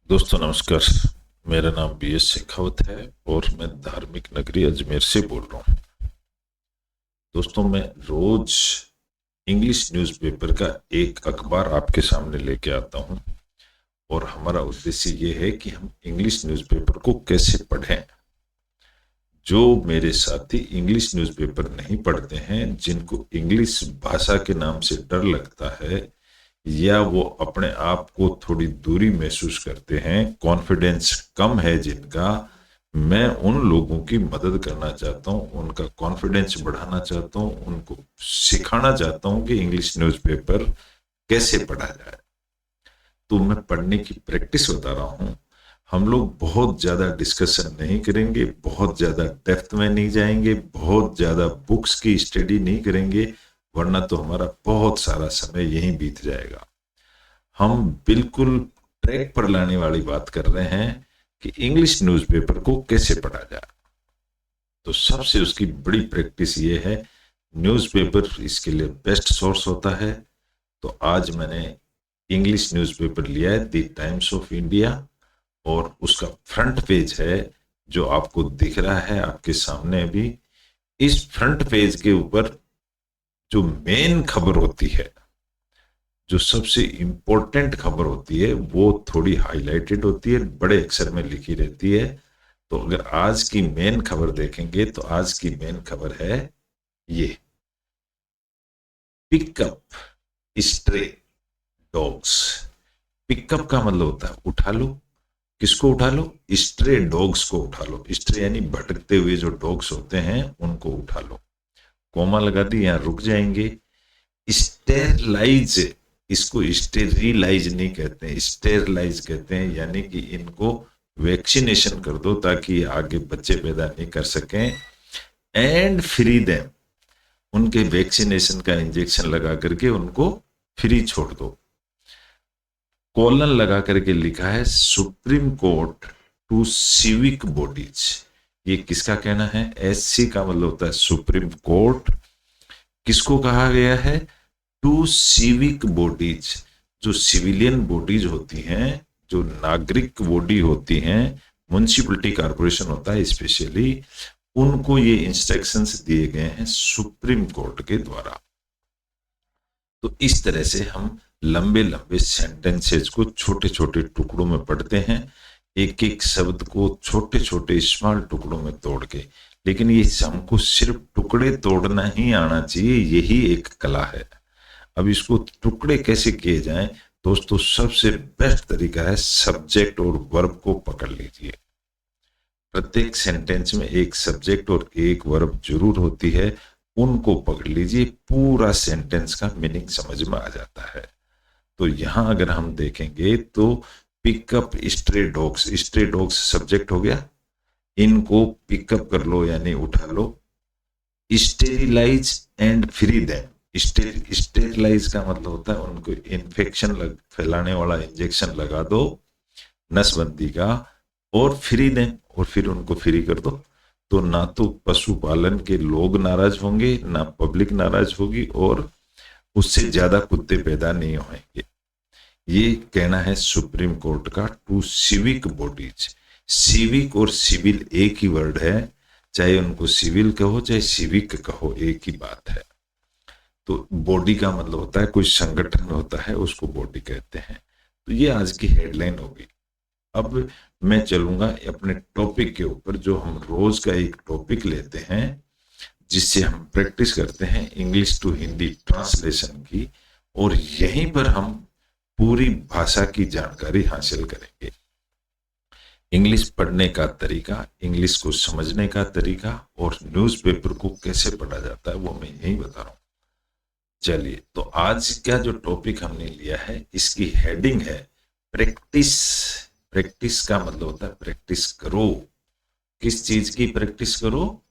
दोस्तों नमस्कार। मेरा नाम बी एस शेखावत है और मैं धार्मिक नगरी अजमेर से बोल रहा हूँ। दोस्तों मैं रोज इंग्लिश न्यूज़पेपर का एक अखबार आपके सामने लेके आता हूँ और हमारा उद्देश्य ये है कि हम इंग्लिश न्यूज़पेपर को कैसे पढ़ें। जो मेरे साथी इंग्लिश न्यूज़पेपर नहीं पढ़ते हैं, जिनको इंग्लिश भाषा के नाम से डर लगता है या वो अपने आप को थोड़ी दूरी महसूस करते हैं, कॉन्फिडेंस कम है जिनका, मैं उन लोगों की मदद करना चाहता हूँ, उनका कॉन्फिडेंस बढ़ाना चाहता हूँ, उनको सिखाना चाहता हूँ कि इंग्लिश न्यूज़पेपर कैसे पढ़ा जाए। तो मैं पढ़ने की प्रैक्टिस बता रहा हूँ। हम लोग बहुत ज़्यादा डिस्कशन नहीं करेंगे, बहुत ज़्यादा डेप्थ में नहीं जाएंगे, बहुत ज़्यादा बुक्स की स्टडी नहीं करेंगे, वरना तो हमारा बहुत सारा समय यहीं बीत जाएगा। हम बिल्कुल ट्रैक पर लाने वाली बात कर रहे हैं कि इंग्लिश न्यूज़पेपर को कैसे पढ़ा जाए। तो सबसे उसकी बड़ी प्रैक्टिस ये है, न्यूज़पेपर इसके लिए बेस्ट सोर्स होता है। तो आज मैंने इंग्लिश न्यूज़पेपर लिया है द टाइम्स ऑफ इंडिया और उसका फ्रंट पेज है जो आपको दिख रहा है आपके सामने अभी। इस फ्रंट पेज के ऊपर जो मेन खबर होती है, जो सबसे इम्पोर्टेंट खबर होती है, वो थोड़ी हाईलाइटेड होती है, बड़े अक्षर में लिखी रहती है। तो अगर आज की मेन खबर देखेंगे तो आज की मेन खबर है ये, पिकअप स्ट्रे डॉग्स। पिकअप का मतलब होता है उठा लो। किसको उठा लो? स्ट्रे डॉग्स को उठा लो। स्ट्रे यानी भटकते हुए जो डॉग्स होते हैं उनको उठा लो। कोमा लगा दी, यहां रुक जाएंगे। स्टेरलाइज, इसको स्टेरिलाइज नहीं कहते हैं, स्टेरलाइज कहते हैं, यानी कि इनको वैक्सीनेशन कर दो ताकि आगे बच्चे पैदा नहीं कर सकें। एंड फ्री देम, उनके वैक्सीनेशन का इंजेक्शन लगा करके उनको फ्री छोड़ दो। कॉलन लगा करके लिखा है Supreme Court to civic bodies. ये किसका कहना है? एससी का मतलब होता है सुप्रीम कोर्ट। किसको कहा गया है? टू सिविक बॉडीज, जो सिविलियन बॉडीज होती हैं, जो नागरिक बॉडी होती हैं, म्युनिसिपलिटी कारपोरेशन होता है स्पेशली, उनको ये इंस्ट्रक्शंस दिए गए हैं सुप्रीम कोर्ट के द्वारा। तो इस तरह से हम लंबे लंबे सेंटेंसेस को छोटे छोटे टुकड़ों में पढ़ते हैं, एक एक शब्द को छोटे छोटे स्मॉल टुकड़ों में तोड़ के। लेकिन ये हमको सिर्फ टुकड़े तोड़ना ही आना चाहिए, यही एक कला है। अब इसको टुकड़े कैसे किए जाएं? दोस्तों सबसे बेस्ट तरीका है सब्जेक्ट और वर्ब को पकड़ लीजिए। प्रत्येक सेंटेंस में एक सब्जेक्ट और एक वर्ब जरूर होती है, उनको पकड़ लीजिए, पूरा सेंटेंस का मीनिंग समझ में आ जाता है। तो यहां अगर हम देखेंगे तो pickup stray dogs, stray dogs subject हो गया, इनको पिकअप कर लो यानी उठा लो। Sterilise and free them, sterilise का मतलब होता है उनको इन्फेक्शन फैलाने वाला इंजेक्शन लगा दो नसबंदी का, और फ्री दें, और फिर उनको फ्री कर दो। तो ना तो पशुपालन के लोग नाराज होंगे, ना पब्लिक नाराज होगी, और उससे ज्यादा कुत्ते पैदा नहीं होंगे। ये कहना है सुप्रीम कोर्ट का टू सिविक बॉडीज। सिविक और सिविल एक ही वर्ड है, चाहे उनको सिविल कहो चाहे सिविक कहो, एक ही बात है। तो बॉडी का मतलब होता है कोई संगठन होता है, उसको बॉडी कहते हैं। तो ये आज की हेडलाइन होगी। अब मैं चलूंगा अपने टॉपिक के ऊपर, जो हम रोज का एक टॉपिक लेते हैं जिससे हम प्रैक्टिस करते हैं इंग्लिश टू हिंदी ट्रांसलेशन की, और यहीं पर हम पूरी भाषा की जानकारी हासिल करेंगे। इंग्लिश पढ़ने का तरीका, इंग्लिश को समझने का तरीका, और न्यूज़पेपर को कैसे पढ़ा जाता है वो मैं यही बता रहा हूँ। चलिए, तो आज का जो टॉपिक हमने लिया है इसकी हेडिंग है प्रैक्टिस। प्रैक्टिस का मतलब होता है प्रैक्टिस करो। किस चीज की प्रैक्टिस करो?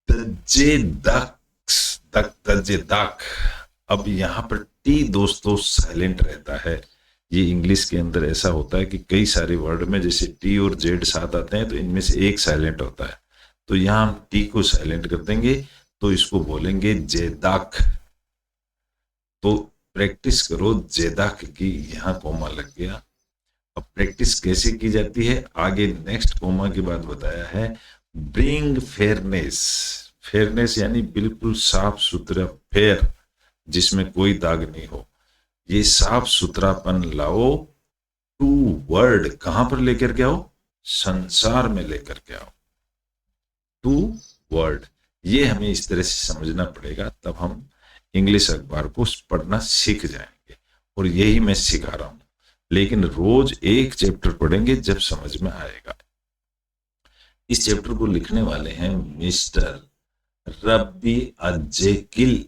तजे दक, तजे दक। अब यहाँ पर टी दोस्तों साइलेंट रहता है। ये इंग्लिश के अंदर ऐसा होता है कि कई सारे वर्ड में जैसे टी और जेड साथ आते हैं तो इनमें से एक साइलेंट होता है। तो यहाँ हम टी को साइलेंट कर देंगे, तो इसको बोलेंगे जेदाक। तो प्रैक्टिस करो जेदाक की, यहाँ कोमा लग गया। अब प्रैक्टिस कैसे की जाती है, आगे नेक्स्ट कोमा के बाद बताया है। ब्रिंग फेयरनेस, फेयरनेस यानी बिल्कुल साफ सुथरा, फेयर जिसमें कोई दाग नहीं हो, ये साफ सुथरापन लाओ टू वर्ल्ड, कहां पर लेकर के आओ, संसार में लेकर के आओ, टू वर्ल्ड। ये हमें इस तरह से समझना पड़ेगा, तब हम इंग्लिश अखबार को पढ़ना सीख जाएंगे, और यही मैं सिखा रहा हूं। लेकिन रोज एक चैप्टर पढ़ेंगे जब समझ में आएगा। इस चैप्टर को लिखने वाले हैं मिस्टर रब्बी अजेकिल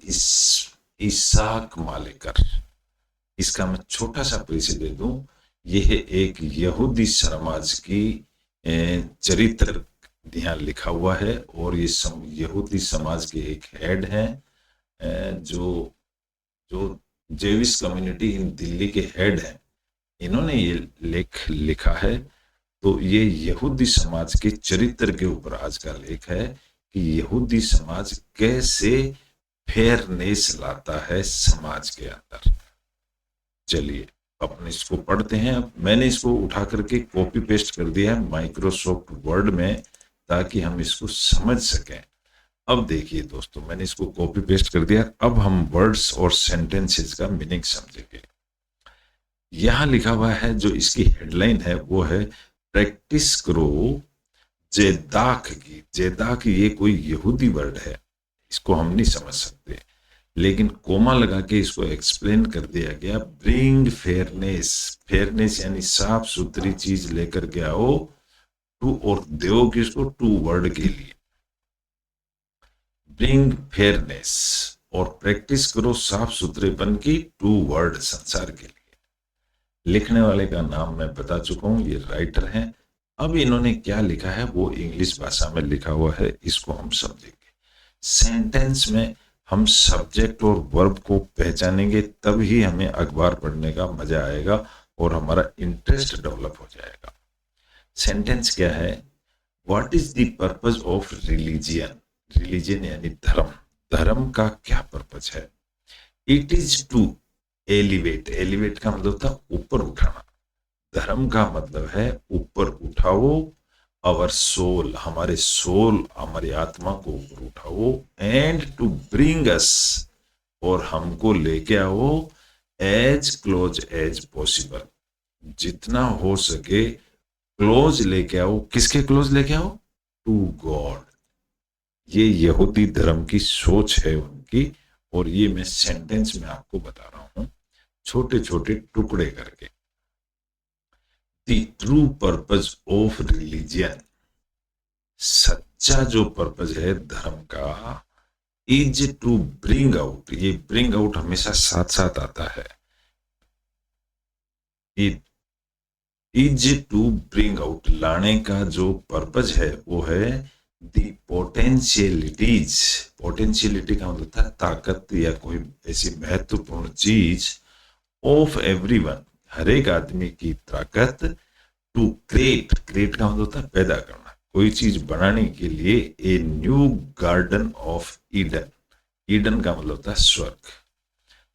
इसाक मालेकर। इसका मैं छोटा सा परिचय दे दूं, यह एक यहूदी समाज की चरित्र यहाँ लिखा हुआ है, और ये यहूदी समाज के एक हेड हैं, जो जेविश कम्युनिटी इन दिल्ली के हेड हैं, इन्होंने ये लेख लिखा है। तो ये यहूदी समाज के चरित्र के ऊपर आज का लेख है कि यहूदी समाज कैसे फेयरनेस लाता है समाज के अंदर। चलिए अपने इसको पढ़ते हैं। अब मैंने इसको उठा करके कॉपी पेस्ट कर दिया है माइक्रोसॉफ्ट वर्ड में, ताकि हम इसको समझ सकें। अब देखिए दोस्तों, मैंने इसको कॉपी पेस्ट कर दिया। अब हम वर्ड्स और सेंटेंसेस का मीनिंग समझेंगे। यहां लिखा हुआ है, जो इसकी हेडलाइन है वो है प्रैक्टिस करो जेदाक की। जेदाक ये कोई यहूदी वर्ड है, इसको हम नहीं समझ सकते, लेकिन कोमा लगा के इसको एक्सप्लेन कर दिया गया। ब्रिंग फेयरनेस, फेयरनेस यानी साफ सुथरी चीज लेकर के आओ टू, और दो किसको, टू वर्ड के लिए। ब्रिंग फेयरनेस और प्रैक्टिस करो साफ सुथरेपन की टू वर्ड, संसार के लिए। लिखने वाले का नाम मैं बता चुका हूं, ये राइटर हैं। अब इन्होंने क्या लिखा है वो इंग्लिश भाषा में लिखा हुआ है, इसको हम समझेंगे। सेंटेंस में हम सब्जेक्ट और वर्ब को पहचानेंगे, तब ही हमें अखबार पढ़ने का मजा आएगा और हमारा इंटरेस्ट डेवलप हो जाएगा। सेंटेंस क्या है, what is the purpose of religion. Religion यानी धर्म, धर्म का क्या पर्पज है। It is to elevate, elevate का मतलब था ऊपर उठाना, धर्म का मतलब है ऊपर उठाओ। आवर सोल, हमारे सोल, हमारी आत्मा को ऊपर उठाओ। एंड टू ब्रिंग अस, और हमको लेके आओ एज क्लोज एज पॉसिबल, जितना हो सके क्लोज लेके आओ। किसके क्लोज लेके आओ, टू गॉड। ये यहूदी धर्म की सोच है उनकी, और ये मैं सेंटेंस में आपको बता रहा हूं छोटे छोटे टुकड़े करके। The true purpose of religion, सच्चा जो पर्पज है धर्म का, इज टू ब्रिंग आउट, ये ब्रिंग आउट हमेशा साथ साथ आता है। It is to bring out, लाने का जो पर्पज है वो है दी पोटेंशियलिटीज। पोटेंशियलिटी का मतलब था ताकत या कोई ऐसी महत्वपूर्ण चीज, ऑफ एवरीवन, हर एक आदमी की ताकत, टू क्रिएट, क्रिएट का मतलब था पैदा करना, कोई चीज बनाने के लिए, a new garden of Eden. Eden का मतलब था स्वर्ग,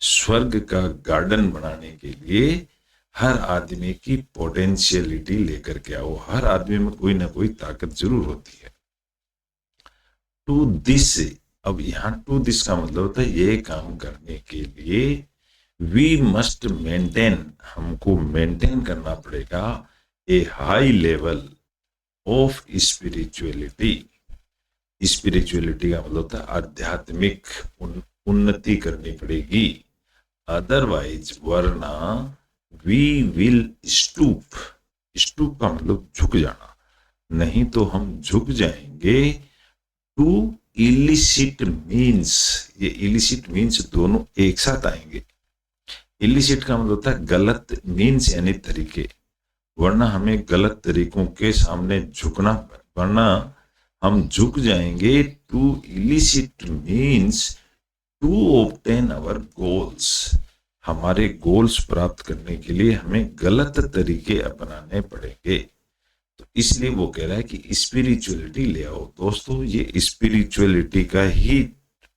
स्वर्ग का गार्डन बनाने के लिए हर आदमी की पोटेंशियलिटी लेकर के आओ। हर आदमी में कोई ना कोई ताकत जरूर होती है। टू दिस, अब यहाँ टू दिस का मतलब होता है ये काम करने के लिए वी मस्ट मेंटेन, हमको मेंटेन करना पड़ेगा a high level of spirituality. Spirituality का मतलब था आध्यात्मिक उन्नति करनी पड़ेगी। अदरवाइज, वरना वी विल स्टूप, स्टूप का मतलब झुक जाना, नहीं तो हम झुक जाएंगे टू इलिसिट मीन्स। ये इलिसिट मीन्स दोनों एक साथ आएंगे। इलिसिट का मतलब था गलत, मीन्स यानी तरीके, वरना हमें गलत तरीकों के सामने झुकना, वरना हम झुक जाएंगे to illicit means to obtain our goals. हमारे गोल्स प्राप्त करने के लिए हमें गलत तरीके अपनाने पड़ेंगे। तो इसलिए वो कह रहा है कि स्पिरिचुअलिटी ले आओ। दोस्तों ये स्पिरिचुअलिटी का ही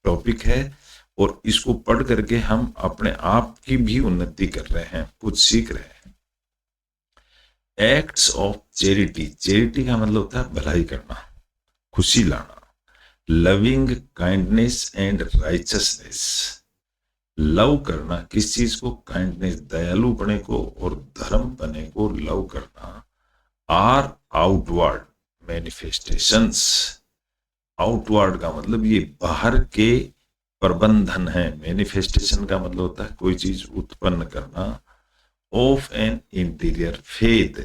टॉपिक है, और इसको पढ़ करके हम अपने आप की भी उन्नति कर रहे हैं, कुछ सीख रहे हैं। एक्ट्स ऑफ चैरिटी, चैरिटी का मतलब होता है भलाई करना, खुशी लाना। Loving kindness and richness, love करना किस चीज को, काइंडनेस दयालुपने को और धर्मपने को लव करना, आर आउटवर्ड मैनिफेस्टेशंस। आउटवर्ड का मतलब ये बाहर के प्रबंधन है, मैनिफेस्टेशन का मतलब होता है कोई चीज उत्पन्न करना, of an interior faith,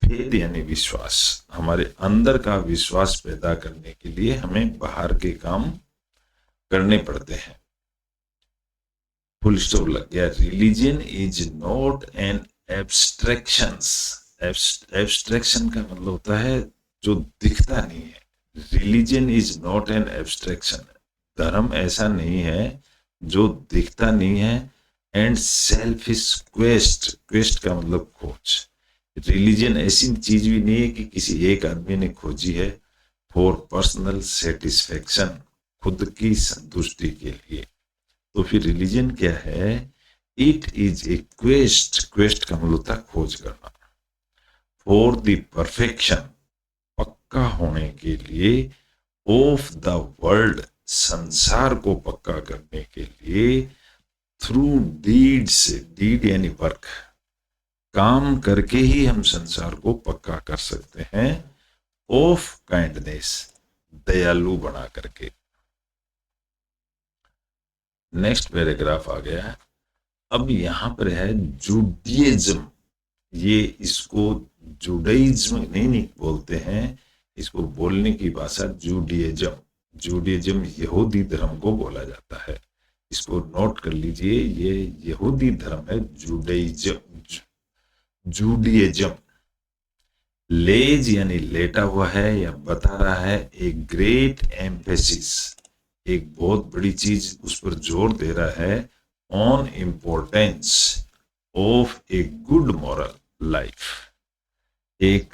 faith यानी विश्वास, हमारे अंदर का विश्वास पैदा करने के लिए हमें बाहर के काम करने पड़ते हैं। फुल स्टॉप लग गया। Religion is not an abstractions, abstraction का मतलब होता है जो दिखता नहीं है। Religion is not an abstraction, धर्म ऐसा नहीं है जो दिखता नहीं है। एंड सेल्फिश क्वेस्ट, क्वेस्ट का मतलब खोज। रिलीजन ऐसी चीज भी नहीं है कि किसी एक आदमी ने खोजी है फॉर पर्सनल सेटिस्फेक्शन, खुद की संतुष्टि के लिए। तो फिर रिलीजन क्या है? It is a quest, quest का मतलब होता है खोज करना, फॉर द परफेक्शन, पक्का होने के लिए, ऑफ द वर्ल्ड, संसार को पक्का करने के लिए, थ्रू डीड्स, डीड यानी वर्क, काम करके ही हम संसार को पक्का कर सकते हैं, ऑफ काइंडनेस, दयालु बना करके। नेक्स्ट पैराग्राफ आ गया है। अब यहां पर है जुडियज्म, ये इसको जुडाइज्म नहीं बोलते हैं, इसको बोलने की भाषा जुडियज्म। जुडियज्म यहूदी धर्म को बोला जाता है, इसको नोट कर लीजिए, ये यहूदी धर्म है जुडाइज्म, जुडियज्म। लेज यानी लेटा हुआ है या बता रहा है, एक ग्रेट एम्फेसिस, एक बहुत बड़ी चीज उस पर जोर दे रहा है, on importance of a good moral life. एक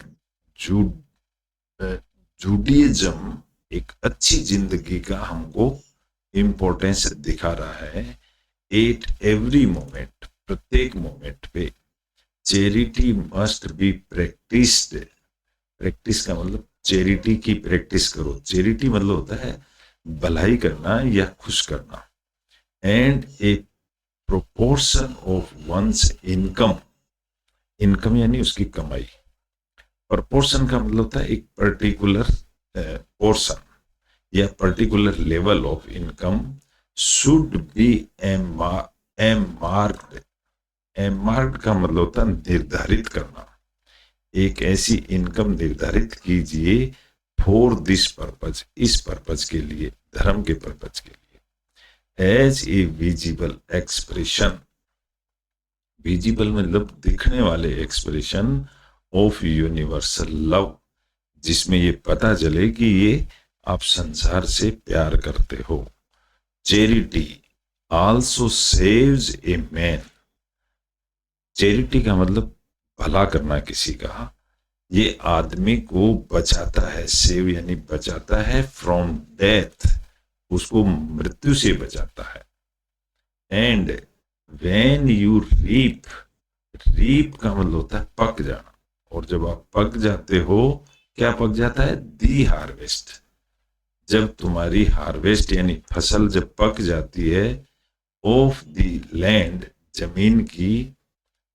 जुडियज्म एक अच्छी जिंदगी का हमको इम्पोर्टेंस दिखा रहा है, एट एवरी मोमेंट, प्रत्येक मोमेंट पे। Charity must be practised, practice का मतलब चैरिटी की प्रैक्टिस करो। चैरिटी मतलब होता है भलाई करना या खुश करना। And a proportion of one's income, income यानी उसकी कमाई। प्रोपोर्शन का मतलब होता है एक पर्टिकुलर पोर्शन या particular level of income, should be earmarked, earmarked का मतलब होता है निर्धारित करना। एक ऐसी इनकम निर्धारित कीजिए, फॉर दिस पर्पज, इस पर्पज के लिए, धर्म के पर्पज के लिए। As a visible expression, visible मतलब दिखने वाले एक्सप्रेशन ऑफ यूनिवर्सल लव, जिसमें ये पता चले कि ये आप संसार से प्यार करते हो। Charity also saves a man, charity का मतलब भला करना किसी का, ये आदमी को बचाता है, सेव यानी बचाता है, फ्रॉम डेथ, उसको मृत्यु से बचाता है। And when you reap, reap का मतलब होता है पक जाना, और जब आप पक जाते हो, क्या पक जाता है? दी हार्वेस्ट, जब तुम्हारी हार्वेस्ट यानी फसल जब पक जाती है, ऑफ द लैंड, जमीन की,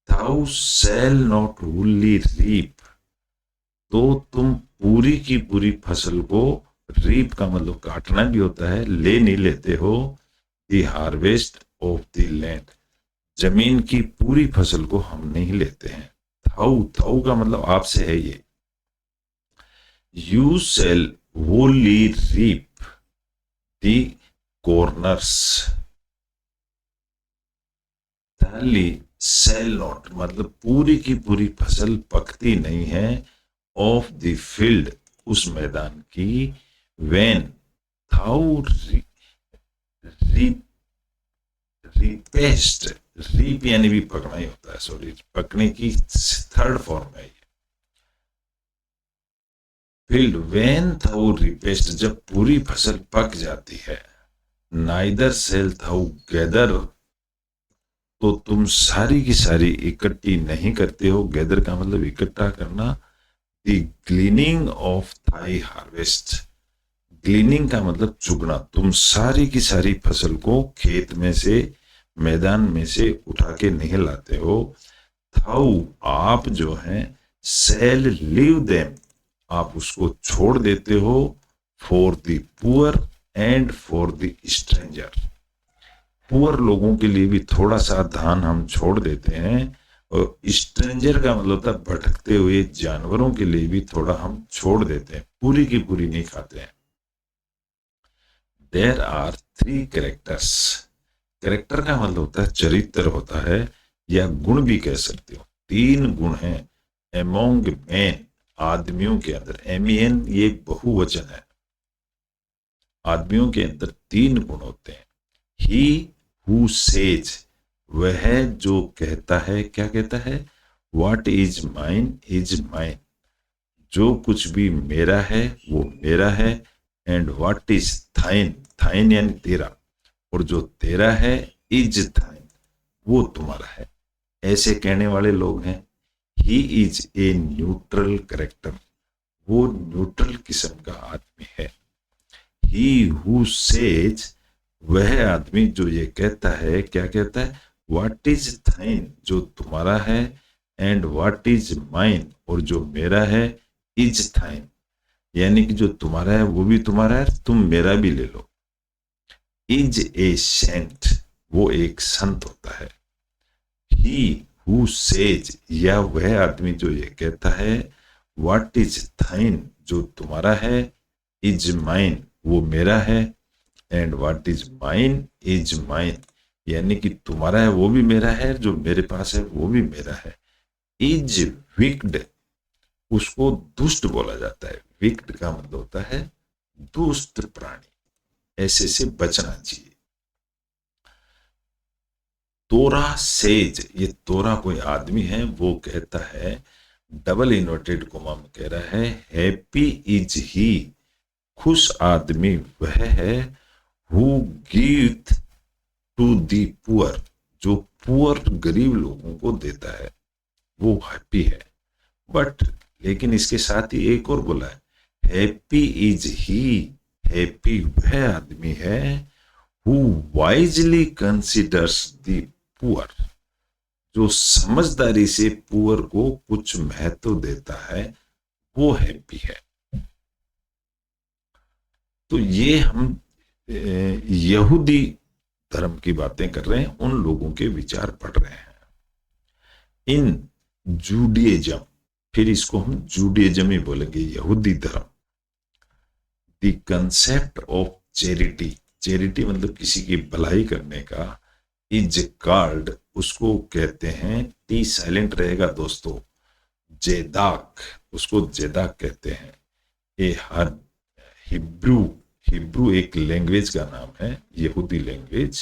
thou shall not wholly reap, तो तुम पूरी की पूरी फसल को, रीप का मतलब काटना भी होता है, ले नहीं लेते हो, the harvest of the land, जमीन की पूरी फसल को हम नहीं लेते हैं। थाउ, थाउ का मतलब आपसे है ये। You shall wholly reap the corners, थाली shall not मतलब पूरी की पूरी फसल पकती नहीं है, ऑफ द फील्ड, उस मैदान की, व्हेन थाउ रिपेस्ट, रीप यानी भी पकना ही होता है, सॉरी, पकने की थर्ड फॉर्म है ये। फील्ड, व्हेन थाउ रिपेस्ट, जब पूरी फसल पक जाती है, नाइदर सेल थाउ गैदर, तो तुम सारी की सारी इकट्ठी नहीं करते हो। गैदर का मतलब इकट्ठा करना। द ग्लीनिंग ऑफ थाई हार्वेस्ट, ग्लीनिंग का मतलब चुगना। तुम सारी की सारी फसल को खेत में से, मैदान में से उठा के नहीं लाते हो। थाउ, आप जो है, सेल लीव देम, आप उसको छोड़ देते हो। For the poor and for the stranger, poor लोगों के लिए भी थोड़ा सा धान हम छोड़ देते हैं, और स्ट्रेंजर का मतलब होता है भटकते हुए जानवरों के लिए भी थोड़ा हम छोड़ देते हैं, पूरी की पूरी नहीं खाते हैं। देयर आर 3 कैरेक्टर्स, कैरेक्टर का मतलब होता है चरित्र होता है, या गुण भी कह सकते हो। 3 गुण हैं एमोंग मैन, आदमियों के अंदर। एमियन ये बहुवचन है। आदमियों के अंदर 3 गुण होते हैं। ही हु सेज, वह जो कहता है, क्या कहता है? What is mine is mine, जो कुछ भी मेरा है वो मेरा है। एंड व्हाट इज थाइन, थाइन यानी तेरा, और जो तेरा है इज थाइन, वो तुम्हारा है। ऐसे कहने वाले लोग हैं। He is a neutral character, वो न्यूट्रल किस्म का आदमी है। ही हु सेज, वह आदमी जो ये कहता है, क्या कहता है? व्हाट इज थाइन, जो तुम्हारा है। एंड व्हाट इज माइन, और जो मेरा है, इज थाइन, यानी कि जो तुम्हारा है वो भी तुम्हारा है, तुम मेरा भी ले लो। इज ए सेंट, वो एक संत होता है। ही हु सेज, या वह आदमी जो ये कहता है, व्हाट इज थाइन, जो तुम्हारा है, इज माइन, वो मेरा है। And what is mine is mine, यानी कि तुम्हारा है वो भी मेरा है, जो मेरे पास है वो भी मेरा है। इज विक्ड, उसको दुष्ट बोला जाता है। विक्ड का मतलब होता है दुष्ट प्राणी, ऐसे से बचना चाहिए। तोरा सेज, ये तोरा कोई आदमी है, वो कहता है, डबल इन्वर्टेड कोमा में कह रहा है, हैप्पी इज ही, खुश आदमी वह है, who give to the poor, जो पुअर गरीब लोगों को देता है, वो हैप्पी है। बट लेकिन इसके साथ ही एक और बोला है, हैप्पी इज ही, हैप्पी वह आदमी है, who wisely considers the poor, जो समझदारी से पुअर को कुछ महत्व देता है, वो हैप्पी है। तो ये हम यहूदी धर्म की बातें कर रहे हैं, उन लोगों के विचार पढ़ रहे हैं। इन जूडियज्म, फिर इसको हम जूडियज्म ही बोलेंगे, यहूदी धर्म। The concept of charity, charity मतलब किसी की भलाई करने का, इज कॉल्ड, उसको कहते हैं, टी साइलेंट रहेगा दोस्तों, जेदाक, उसको जेदाक कहते हैं। ए हर हिब्रू, हिब्रू एक लैंग्वेज का नाम है, यहूदी लैंग्वेज।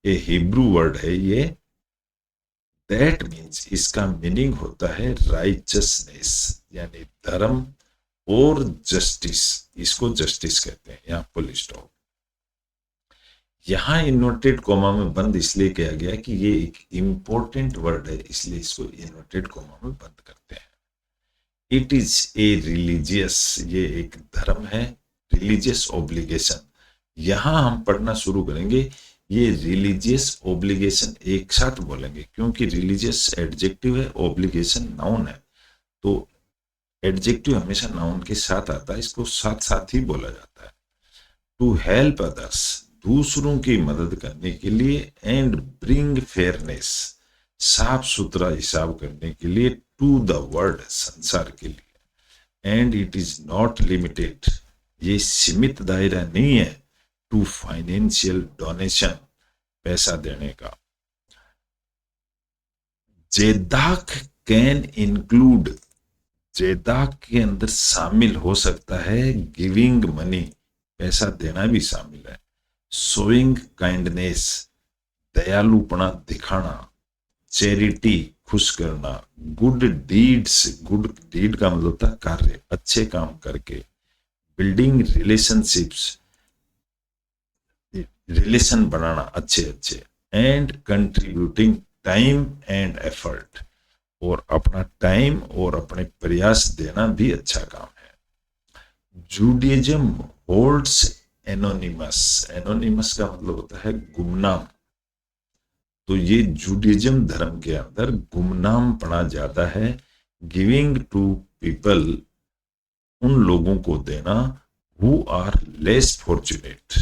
ए हिब्रू वर्ड है ये। दैट मीन्स, इसका मीनिंग होता है राइचसनेस, यानी धर्म और जस्टिस, इसको जस्टिस कहते हैं। यहाँ फुल स्टॉप। यहाँ इन्वर्टेड कोमा में बंद इसलिए किया गया कि ये एक इंपॉर्टेंट वर्ड है, इसलिए इसको इन्वर्टेड कोमा में बंद करते हैं। इट इज ए रिलीजियस, ये एक धर्म है, रिलीजियस ऑब्लिगेशन। यहाँ हम पढ़ना शुरू करेंगे, ये रिलीजियस ऑब्लिगेशन एक साथ बोलेंगे, क्योंकि रिलीजियस एडजेक्टिव है, ऑब्लिगेशन नाउन है, तो एडजेक्टिव हमेशा नाउन के साथ आता है, इसको साथ साथ ही बोला जाता है। टू हेल्प अदर्स, दूसरों की मदद करने के लिए। एंड ब्रिंग फेयरनेस, साफ सुथरा हिसाब करने के लिए। टू द वर्ल्ड, संसार के लिए। And it is not limited, ये सीमित दायरा नहीं है, टू फाइनेंशियल डोनेशन, पैसा देने का। जेदाक कैन इंक्लूड, जेदाक के अंदर शामिल हो सकता है गिविंग मनी, पैसा देना भी शामिल है। शोइंग काइंडनेस, दयालुपना दिखाना। चैरिटी, खुश करना। गुड डीड्स, गुड डीड का मतलब होता है कार्य, अच्छे काम करके। बिल्डिंग रिलेशनशिप्स, रिलेशन बनाना अच्छे अच्छे, and contributing time and effort, और अपना टाइम और अपने प्रयास देना भी अच्छा काम है। जूडिज्म होल्ड्स एनोनिमस, एनोनिमस का मतलब होता है गुमनाम, तो ये जूडिज्म धर्म के अंदर गुमनाम पना ज्यादा है। गिविंग टू पीपल, उन लोगों को देना हु आर लेस फॉर्चुनेट,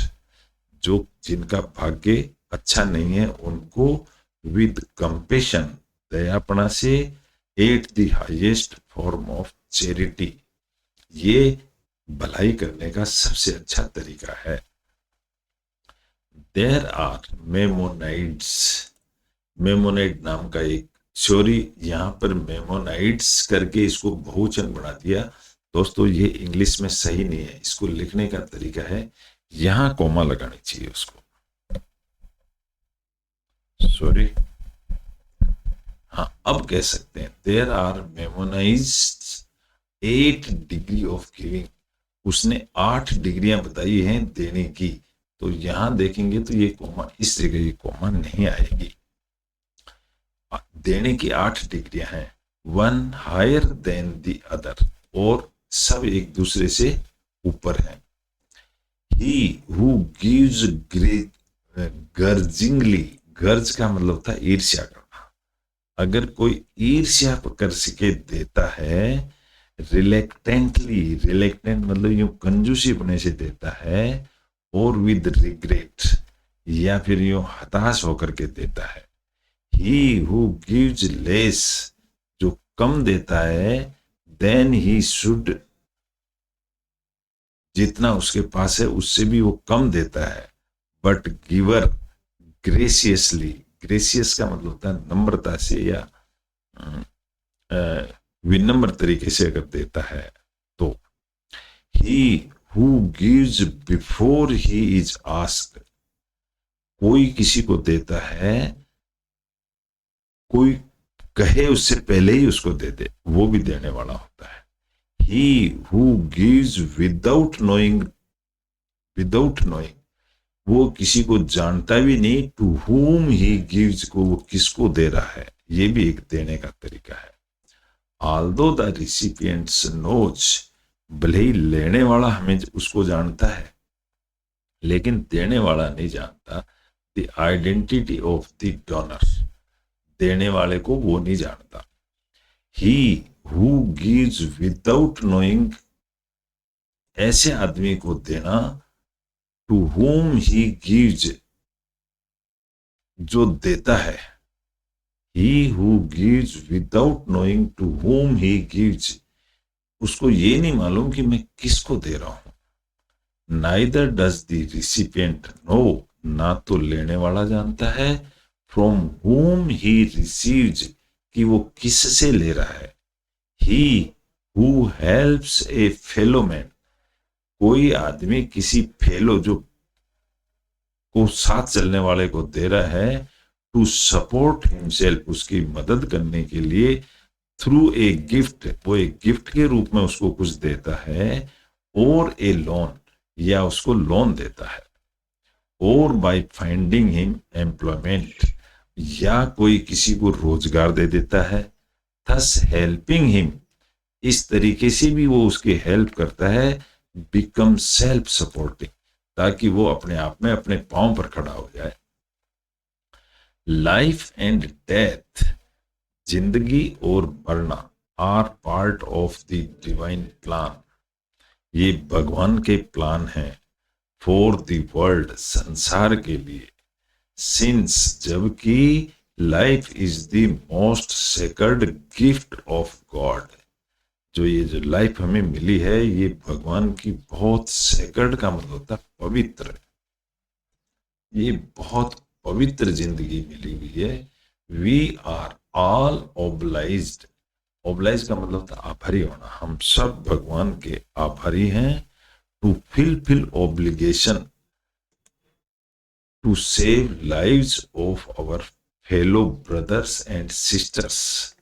जो जिनका भाग्य अच्छा नहीं है उनको विद कंपेशन, दयापना से, at the highest form of charity, ये भलाई करने का सबसे अच्छा तरीका है। देयर आर मेमोनाइट्स, मेमोनाइट नाम का एक, सॉरी यहाँ पर मेमोनाइट्स करके इसको बहुवचन बना दिया दोस्तों, ये इंग्लिश में सही नहीं है, इसको लिखने का तरीका है यहां कोमा लगानी चाहिए उसको, सॉरी, हाँ अब कह सकते हैं there are memorised 8 degree of giving, उसने 8 डिग्रियां बताई हैं देने की, तो यहां देखेंगे तो ये कोमा, इस जगह ये कोमा नहीं आएगी। देने की 8 डिग्रियां हैं, one higher than the other, और सब एक दूसरे से ऊपर हैं। ही हु गिव्स गर्जिंगली, गर्ज का मतलब था ईर्ष्या करना, अगर कोई ईर्ष्या कर सके देता है, रिलेक्टेंटली, रिलेक्टेंट मतलब यूं कंजूसी बने से देता है, और विद रिग्रेट, या फिर यूं हताश होकर के देता है। ही हु गिव्स लेस, जो कम देता है, देन ही शुड, जितना उसके पास है उससे भी वो कम देता है, बट गिवर ग्रेसियसली, ग्रेसियस का मतलब होता है नम्रता से या विनम्र तरीके से अगर देता है तो। ही who gives before he is asked, कोई किसी को देता है, कोई कहे उससे पहले ही उसको दे दे, वो भी देने वाला होता है। He who gives without knowing, without knowing, वो किसी को जानता भी नहीं, टू हुम ही गिव्स, को वो किसको दे रहा है, ये भी एक देने का तरीका है। ऑल्दो द रिसिपिएंट्स नोज, भले ही लेने वाला हमें उसको जानता है, लेकिन देने वाला नहीं जानता। The identity of the donor, देने वाले को वो नहीं जानता। ही हु गिव्स विदाउट नोइंग, ऐसे आदमी को देना, टू होम ही गिव्स, जो देता है। He who gives without knowing to whom he gives, उसको ये नहीं मालूम कि मैं किसको दे रहा हूं। Neither does the recipient know, ना तो लेने वाला जानता है, फ्रॉम होम ही रिसीव्स, कि वो किससे ले रहा है। He who helps A fellow man, कोई आदमी किसी फेलो, जो को साथ चलने वाले को दे रहा है, टू सपोर्ट हिमसेल्फ, उसकी मदद करने के लिए, थ्रू ए गिफ्ट, वो एक गिफ्ट के रूप में उसको कुछ देता है, और ए लोन, या उसको लोन देता है, और बाय फाइंडिंग हिम एम्प्लॉयमेंट, या कोई किसी को रोजगार दे देता है, थस हेल्पिंग हिम, इस तरीके से भी वो उसकी हेल्प करता है, बिकम सेल्फ सपोर्टिंग, ताकि वो अपने आप में अपने पांव पर खड़ा हो जाए। लाइफ एंड डेथ, जिंदगी और मरना, are part of the divine plan, ये भगवान के प्लान है, फॉर द वर्ल्ड, संसार के लिए, सिंस, जबकि life is the most sacred gift of God, जो ये जो लाइफ हमें मिली है, ये भगवान की बहुत सेक्रेड का मतलब होता है पवित्र, ये बहुत पवित्र जिंदगी मिली हुई है। We are all obliged, oblige का मतलब होता है आभारी होना, हम सब भगवान के आभारी हैं, to fill obligation, to save lives of our fellow brothers and sisters,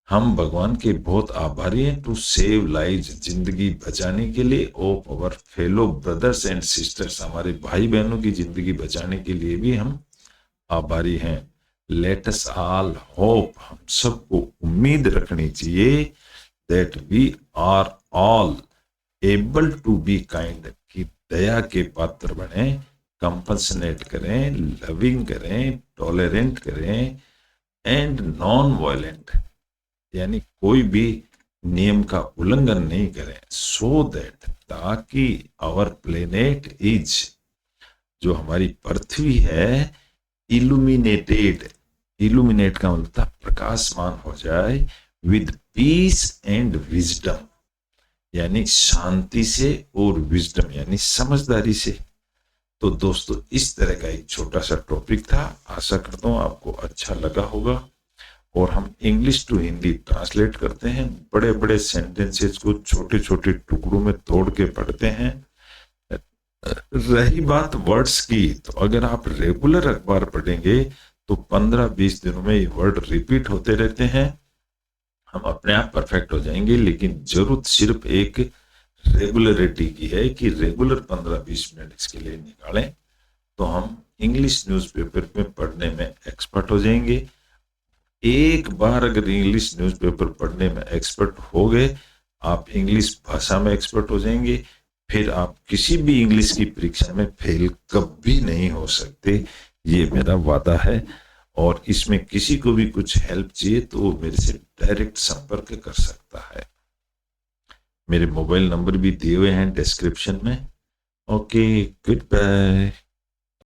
हम भगवान के बहुत आभारी हैं टू सेव लाइव्स, जिंदगी बचाने के लिए, of our fellow brothers and sisters, हमारे भाई बहनों की जिंदगी बचाने के लिए भी हम आभारी हैं। लेट अस ऑल होप, हम सबको उम्मीद रखनी चाहिए, that we are all able to be kind, कि दया के पात्र बने, कंपनसेट करें, लविंग करें, टॉलरेंट करें, एंड नॉन वायलेंट, यानी कोई भी नियम का उल्लंघन नहीं करें, सो दैट, ताकि आवर प्लेनेट इज, जो हमारी पृथ्वी है, इल्यूमिनेटेड, इल्यूमिनेट का मतलब प्रकाशमान हो जाए, विद पीस एंड विजडम, यानी शांति से, और विजडम यानी समझदारी से। तो दोस्तों इस तरह का एक छोटा सा टॉपिक था, आशा करता हूं आपको अच्छा लगा होगा। और हम इंग्लिश टू हिंदी ट्रांसलेट करते हैं, बड़े बड़े सेंटेंसेस को छोटे छोटे टुकड़ों में तोड़ के पढ़ते हैं। रही बात वर्ड्स की, तो अगर आप रेगुलर अखबार पढ़ेंगे तो 15-20 दिनों में ये वर्ड रिपीट होते रहते हैं, हम अपने आप परफेक्ट हो जाएंगे। लेकिन जरूरत सिर्फ एक रेगुलरिटी की है, कि रेगुलर 15-20 मिनट इसके लिए निकालें, तो हम इंग्लिश न्यूज़पेपर में पढ़ने में एक्सपर्ट हो जाएंगे। एक बार अगर इंग्लिश न्यूज़पेपर पढ़ने में एक्सपर्ट हो गए, आप इंग्लिश भाषा में एक्सपर्ट हो जाएंगे, फिर आप किसी भी इंग्लिश की परीक्षा में फेल कभी नहीं हो सकते, ये मेरा वादा है। और इसमें किसी को भी कुछ हेल्प चाहिए तो वो मेरे से डायरेक्ट संपर्क कर सकता है। मेरे मोबाइल नंबर भी दिए हुए हैं डिस्क्रिप्शन में। Okay, good bye.